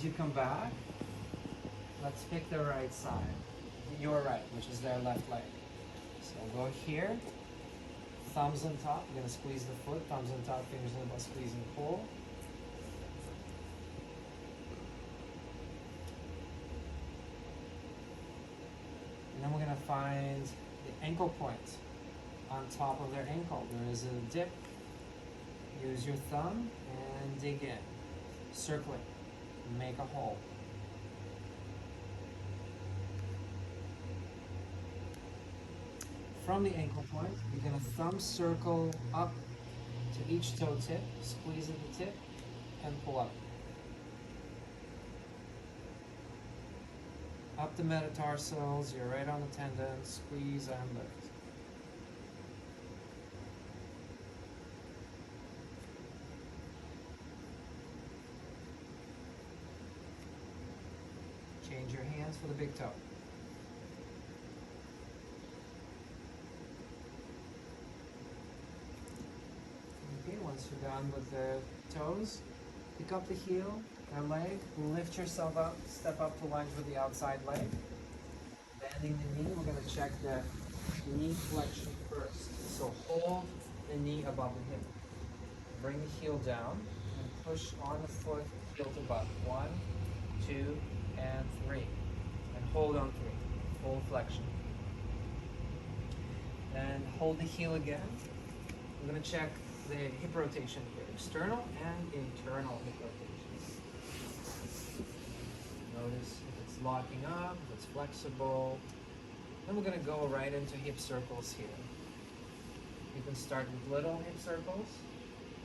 you come back, let's pick the right side. Your right, which is their left leg. So go here, thumbs on top. You're gonna squeeze the foot, thumbs on top, fingers on the butt, squeeze and pull. And then we're gonna find the ankle point on top of their ankle. There is a dip. Use your thumb and dig in. Circle it. Make a hole. From the ankle point, you're going to thumb circle up to each toe tip, squeeze at the tip, and pull up. Up the metatarsals, you're right on the tendon, squeeze and lift. Change your hands for the big toe. Okay, once you're done with the toes, pick up the heel, their leg, lift yourself up, step up to lunge with the outside leg. Bending the knee, we're going to check the knee flexion first. So hold the knee above the hip. Bring the heel down and push on the foot, heel to butt. 1, 2, and 3. And hold on 3. Full flexion. And hold the heel again. We're going to check the hip rotation here. External and internal hip rotations. Notice if it's locking up, if it's flexible. Then we're going to go right into hip circles here. You can start with little hip circles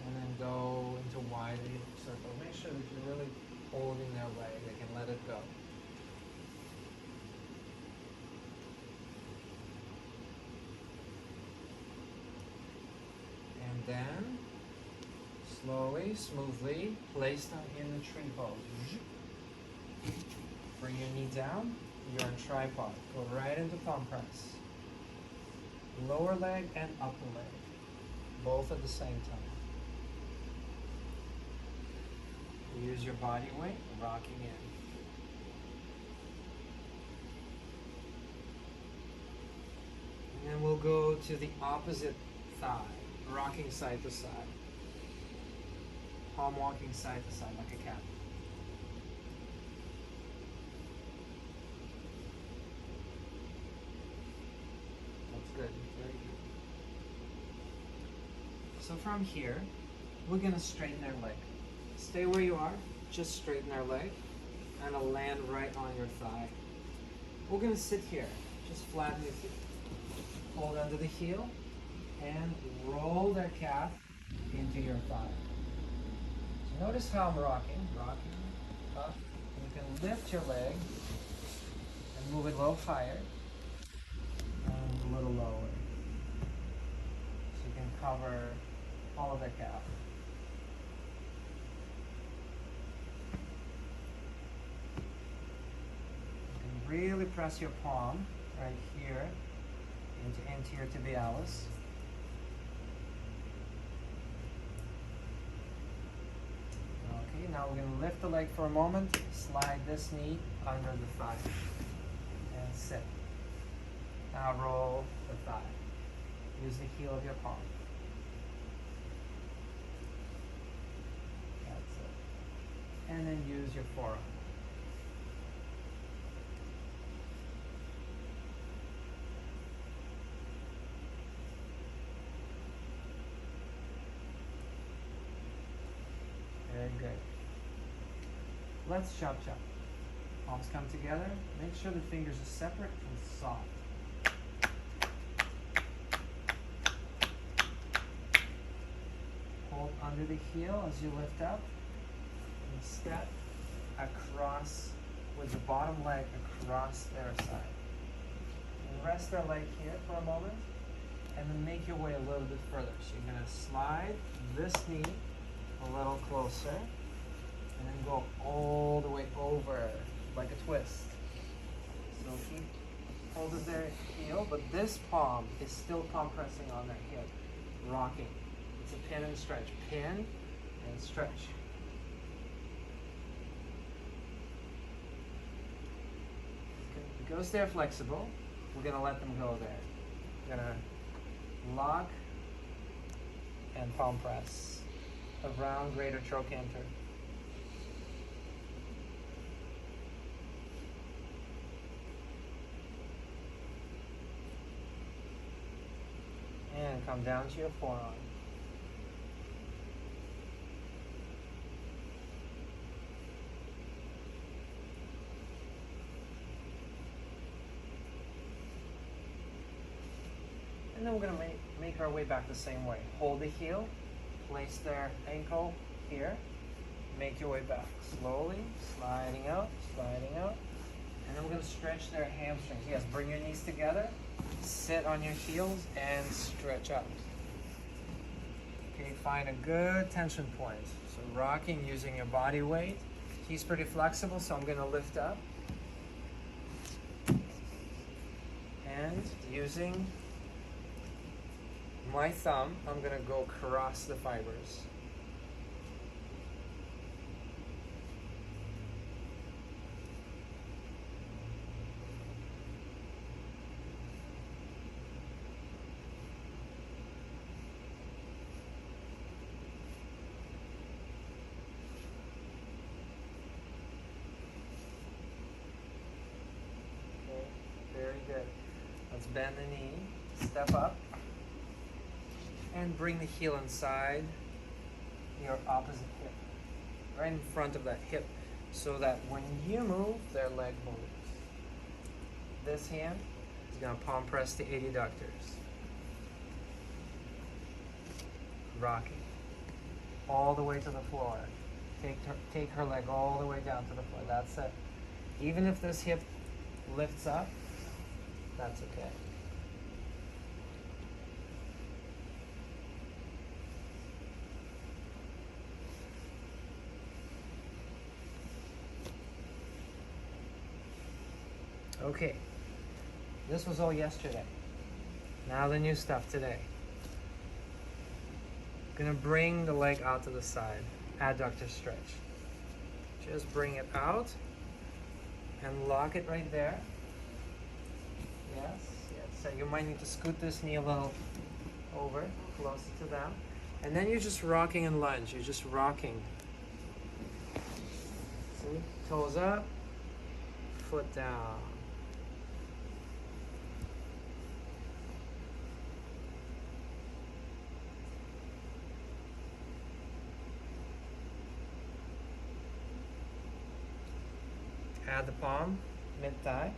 and then go into wider hip circles. Make sure that you're really holding their leg. They can let it go. And then, slowly, smoothly, place them in the tree pose. Bring your knee down. You're in tripod. Go right into thumb press. Lower leg and upper leg. Both at the same time. Use your body weight, rocking in. And then we'll go to the opposite thigh, rocking side to side. Palm walking side to side like a cat. That's good, very good. So from here, we're going to straighten their leg. Stay where you are, just straighten their leg, and it'll land right on your thigh. We're going to sit here, just flatten your feet. Hold under the heel, and roll their calf into your thigh. So notice how I'm rocking, up. You can lift your leg, and move it a little higher, and a little lower. So you can cover all of their calf. Really press your palm right here into anterior tibialis. Okay, now we're going to lift the leg for a moment, slide this knee under the thigh, and sit. Now roll the thigh. Use the heel of your palm. That's it. And then use your forearm. Very good. Let's chop chop. Palms come together. Make sure the fingers are separate and soft. Hold under the heel as you lift up. And step across with the bottom leg across their side. And rest their leg here for a moment. And then make your way a little bit further. So you're going to slide this knee a little closer, and then go all the way over like a twist. So keep hold of their heel, but this palm is still compressing on their hip, rocking. It's a pin and stretch, pin and stretch. Goes there flexible. We're gonna let them go there. We're gonna lock and palm press around greater trochanter. And come down to your forearm. And then we're going to make our way back the same way. Hold the heel, place their ankle here, make your way back. Slowly, sliding out, and then we're going to stretch their hamstrings. Yes, bring your knees together, sit on your heels, and stretch up. Okay, find a good tension point. So rocking using your body weight. He's pretty flexible, so I'm going to lift up. And using my thumb, I'm going to go across the fibers. Okay, very good. Let's bend the knee, step up. And bring the heel inside your opposite hip, right in front of that hip, so that when you move, their leg moves. This hand is going to palm press the adductors. Rocking all the way to the floor. Take her leg all the way down to the floor. That's it. Even if this hip lifts up, that's okay. Okay, this was all yesterday. Now the new stuff today. Gonna bring the leg out to the side, adductor stretch. Just bring it out and lock it right there. Yes, yes. So you might need to scoot this knee a little over, closer to them. And then you're just rocking and lunge. You're just rocking. See? Toes up, foot down. Add the palm, mid-thigh.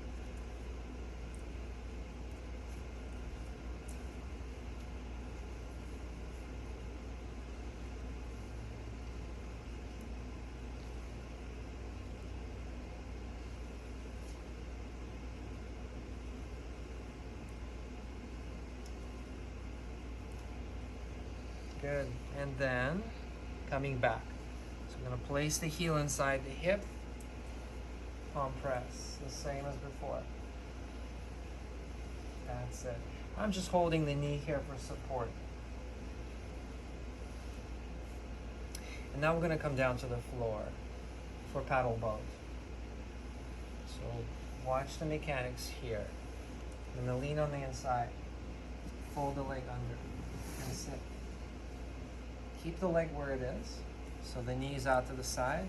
Good. And then coming back. So I'm going to place the heel inside the hip. Palm press, the same as before. That's it. I'm just holding the knee here for support. And now we're going to come down to the floor for paddle boat. So watch the mechanics here. I'm going to lean on the inside, fold the leg under, and sit. Keep the leg where it is, so the knee is out to the side,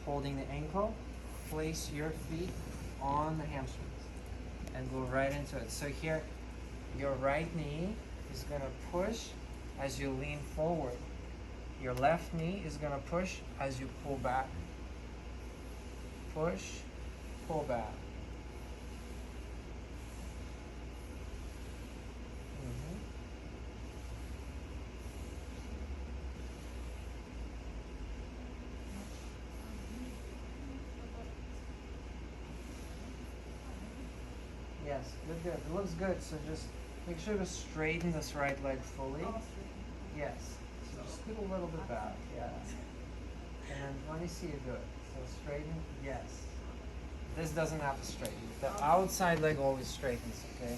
holding the ankle. Place your feet on the hamstrings and go right into it. So here, your right knee is going to push as you lean forward. Your left knee is going to push as you pull back. Push, pull back. Yes, good, good. It looks good. So just make sure to straighten this right leg fully. Yes. So just scoot a little bit back. Yeah. And then let me see you do it. So straighten. Yes. This doesn't have to straighten. The outside leg always straightens, okay?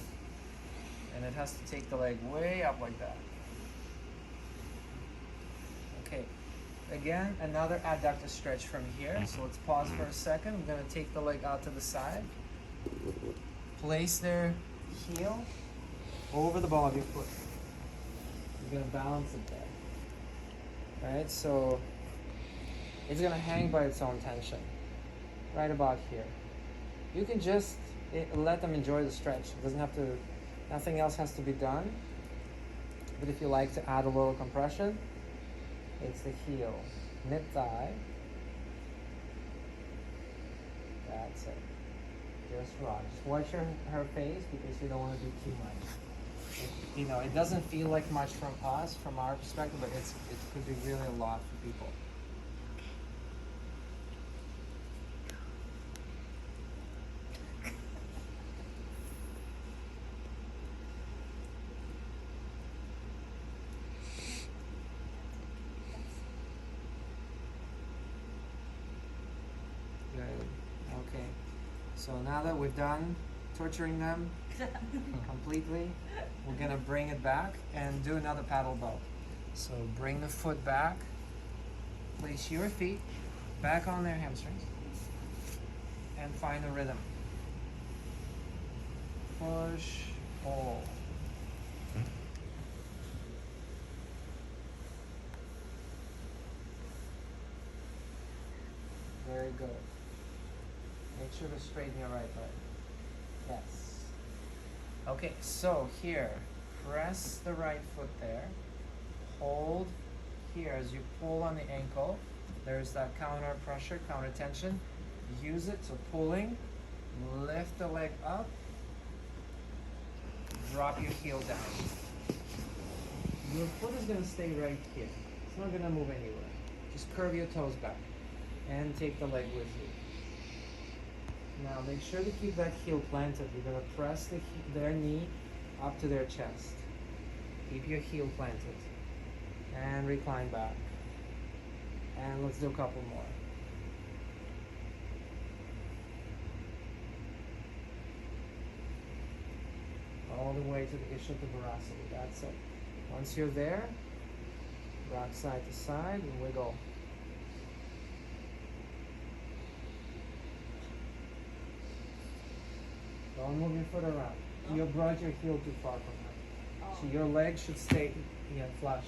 And it has to take the leg way up like that. Okay. Again, another adductor stretch from here. So let's pause for a second. I'm going to take the leg out to the side. place their heel over the ball of your foot. You're gonna balance it there. Right? So it's gonna hang by its own tension. Right about here. You can just let them enjoy the stretch. It doesn't have to, nothing else has to be done. But if you like to add a little compression, it's the heel. Mid thigh. That's it. Just rock. Just watch her face because you don't want to do too much. It doesn't feel like much from us, from our perspective, but it could be really a lot for people. Okay, so now that we've done torturing them completely, we're gonna bring it back and do another paddle bow. So bring the foot back, place your feet back on their hamstrings, and find a rhythm. Push, pull. Very good. Make sure to straighten your right leg. Yes. Okay, so here, press the right foot there. Hold here as you pull on the ankle. There's that counter pressure, counter tension. Use it, so pulling. Lift the leg up. Drop your heel down. Your foot is going to stay right here. It's not going to move anywhere. Just curve your toes back and take the leg with you. Now make sure to keep that heel planted. You're going to press their knee up to their chest. Keep your heel planted. And recline back. And let's do a couple more. All the way to the Ishathabharasana. That's it. Once you're there, rock side to side and wiggle. Don't move your foot around. No. You brought your heel too far from her. Oh. So your leg should stay flush.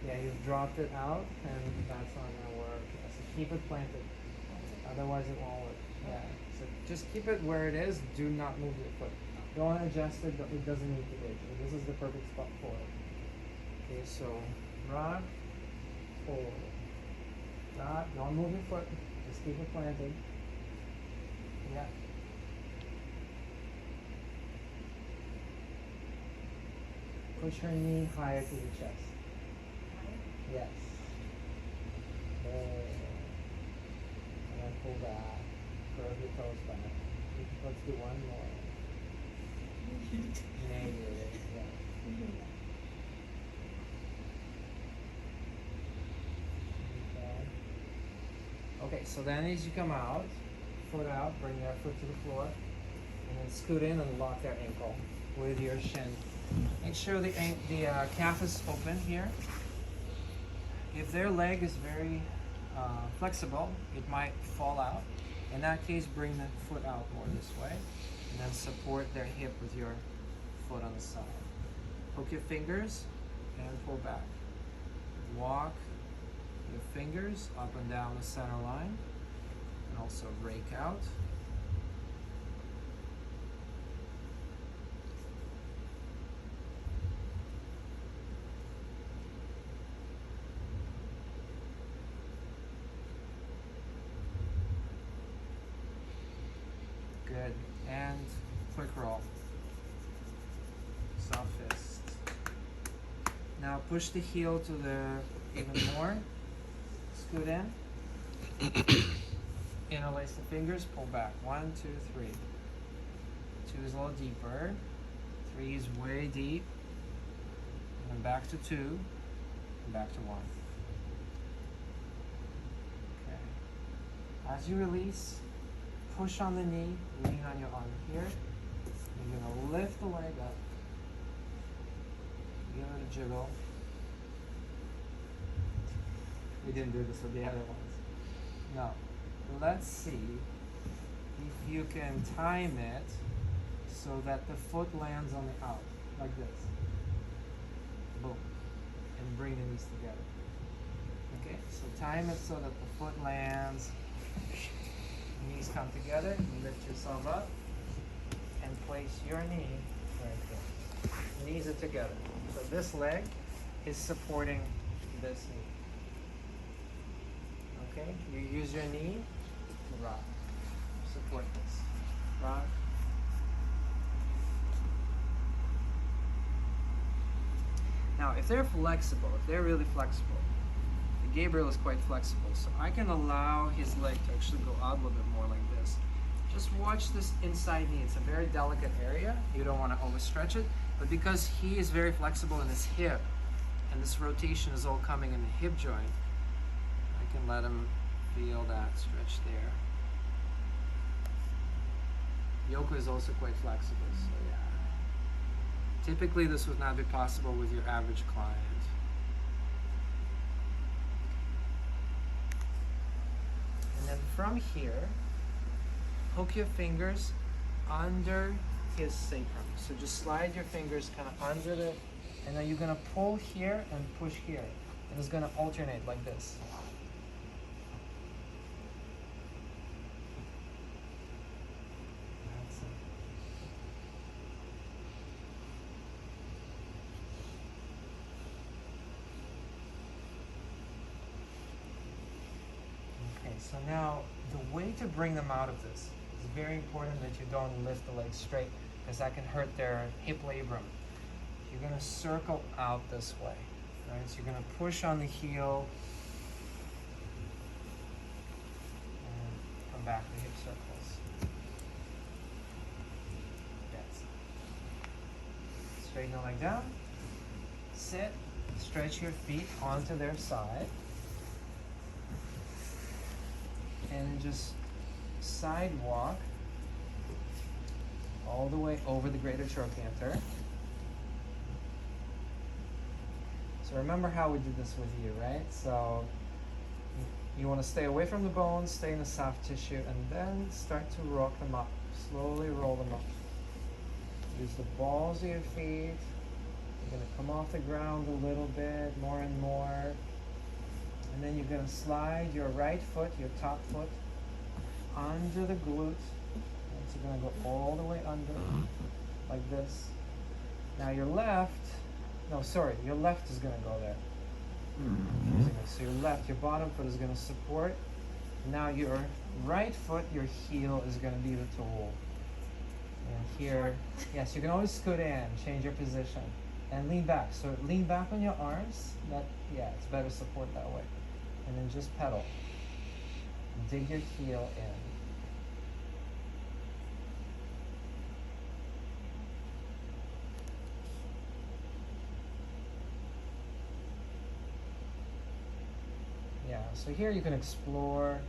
Yeah, you've dropped it out and that's not going to work. Yeah, so keep it planted. Otherwise it won't work. Yeah. So just keep it where it is. Do not move your foot. Don't adjust it. It doesn't need to be. This is the perfect spot for it. Okay, so rock, pull. Stop. Don't move your foot. Just keep it planted. Yeah. Push her knee higher to the chest. Yes. There. And then pull back. Curve your toes back. Let's do one more. Negative. Yeah. Okay, so then as you come out, foot out, bring their foot to the floor, and then scoot in and lock their ankle with your shin. Make sure the calf is open here. If their leg is very flexible, it might fall out. In that case, bring the foot out more this way, and then support their hip with your foot on the side. Hook your fingers and pull back. Walk your fingers up and down the center line, and also rake out. Good. And quick roll. Soft fist. Now push the heel to the even more. Scoot in. Interlace the fingers, pull back. 1, 2, 3. 2 is a little deeper. 3 is way deep. And then back to 2. And back to 1. Okay. As you release, push on the knee, lean on your arm here. You're going to lift the leg up. Give it a jiggle. We didn't do this with the other ones. Now, let's see if you can time it so that the foot lands on the out, like this. Boom. And bring the knees together. Okay, so time it so that the foot lands, knees come together, you lift yourself up, and place your knee right there. Knees are together. So this leg is supporting this knee. Okay, you use your knee to rock. Support this. Rock. Now, if they're flexible, if they're really flexible, Gabriel is quite flexible, so I can allow his leg to actually go out a little bit more like this. Just watch this inside knee. It's a very delicate area. You don't want to overstretch it, but because he is very flexible in his hip, and this rotation is all coming in the hip joint, I can let him feel that stretch there. Yoko is also quite flexible, so yeah. Typically, this would not be possible with your average client. And then from here, hook your fingers under his sacrum. So just slide your fingers kind of under the, and then you're going to pull here and push here. And it's going to alternate like this. That's it. Okay, so now the way to bring them out of this is very important that you don't lift the legs straight because that can hurt their hip labrum. You're going to circle out this way, right? So you're going to push on the heel and come back to hip circles. Yes. Straighten the leg down. Sit. Stretch your feet onto their side. And just sidewalk all the way over the greater trochanter. So remember how we did this with you, right? So you want to stay away from the bones, stay in the soft tissue, and then start to rock them up. Slowly roll them up. Use the balls of your feet. You're going to come off the ground a little bit, more and more. And then you're going to slide your right foot, your top foot, under the glute. And so you're going to go all the way under, like this. Now your left, your left is going to go there. So your left, your bottom foot is going to support. Now your right foot, your heel is going to be the tool. And here, yes, you can always scoot in, change your position, and lean back. So lean back on your arms. It's better support that way. And then just pedal. Dig your heel in. Yeah, so here you can explore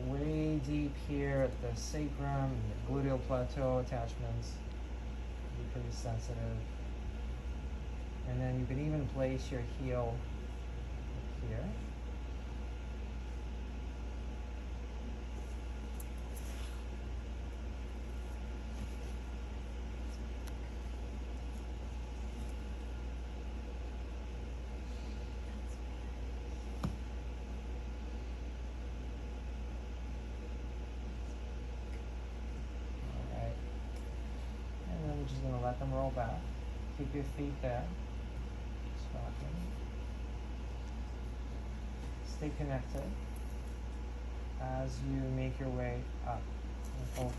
way deep here at the sacrum, the gluteal plateau attachments. Be pretty sensitive. And then you can even place your heel here. Alright. And then we're just going to let them roll back. Keep your feet there. Stay connected as you make your way up and over.